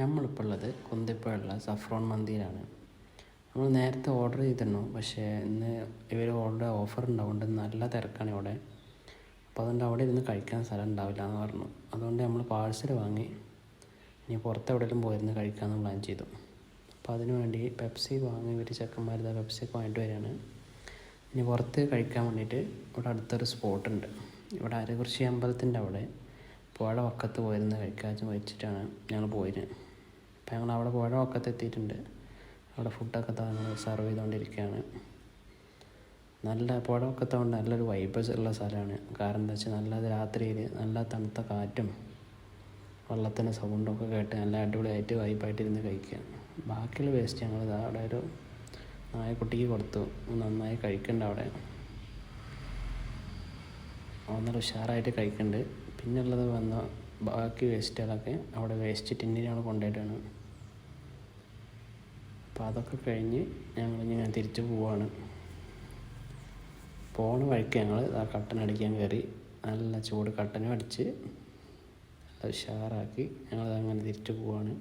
നമ്മളിപ്പോൾ ഉള്ളത് കുന്തിപ്പുഴയുള്ള സഫ്രോൺ മന്തിയിലാണ്. നമ്മൾ നേരത്തെ ഓർഡർ ചെയ്തിരുന്നു, പക്ഷേ ഇന്ന് ഇവർ ഓഫർ ഉണ്ടാവുകൊണ്ട് നല്ല തിരക്കാണ് ഇവിടെ. അപ്പോൾ അതുകൊണ്ട് അവിടെ ഇരുന്ന് കഴിക്കാൻ സ്ഥലം ഉണ്ടാവില്ല എന്ന് പറഞ്ഞു. അതുകൊണ്ട് നമ്മൾ പാഴ്സൽ വാങ്ങി ഇനി പുറത്ത് എവിടെയെങ്കിലും പോയിരുന്ന് കഴിക്കാമെന്ന് പ്ലാൻ ചെയ്തു. അപ്പോൾ അതിന് വേണ്ടി പെപ്സി വാങ്ങി ഇവർ ചെക്കന്മാർ പെപ്സിയൊക്കെ വാങ്ങിയിട്ട് വരികയാണ്. ഇനി പുറത്ത് കഴിക്കാൻ വേണ്ടിയിട്ട് ഇവിടെ അടുത്തൊരു സ്പോട്ടുണ്ട്. ഇവിടെ അരകുറിശി അമ്പലത്തിൻ്റെ അവിടെ പുഴ വക്കത്ത് പോയിരുന്ന് കഴിക്കാമെന്ന് വെച്ചിട്ടാണ് ഞങ്ങൾ പോയത്. അപ്പോൾ ഞങ്ങൾ അവിടെ പുഴ വക്കത്ത് എത്തിയിട്ടുണ്ട്. അവിടെ ഫുഡൊക്കെ ഞങ്ങൾ സെർവ് ചെയ്തുകൊണ്ടിരിക്കുകയാണ്. നല്ല പുഴ വക്കത്താകൊണ്ട് നല്ലൊരു വൈബ് ഉള്ള സ്ഥലമാണ്. കാരണം എന്താ വെച്ചാൽ നല്ല രാത്രിയിൽ നല്ല തണുത്ത കാറ്റും വെള്ളത്തിൻ്റെ സൗണ്ടൊക്കെ കേട്ട് നല്ല അടിപൊളിയായിട്ട് വൈബായിട്ട് ഇരുന്ന് കഴിക്കുക. ബാക്കിയുള്ള വേസ്റ്റ് ഞങ്ങൾ അവിടെ ഒരു നായക്കുട്ടിക്ക് കൊടുത്തു. നന്നായി കഴിക്കുന്നുണ്ട് അവിടെ. നല്ല ഉഷാറായിട്ട് കഴിക്കുന്നുണ്ട്. പിന്നുള്ളത് വന്ന ബാക്കി വേസ്റ്റുകളൊക്കെ അവിടെ വേസ്റ്റ് ടിന്നിൽ ഞങ്ങൾ കൊണ്ടുപോയിട്ടാണ്. അപ്പോൾ അതൊക്കെ കഴിഞ്ഞ് ഞങ്ങളിങ്ങനെ തിരിച്ച് പോവാണ്. പോണ വഴിക്ക് ഞങ്ങൾ ആ കട്ടൻ അടിക്കാൻ കയറി. നല്ല ചൂട് കട്ടനും അടിച്ച് നല്ല ഉഷാറാക്കി ഞങ്ങളങ്ങനെ തിരിച്ച് പോവാണ്.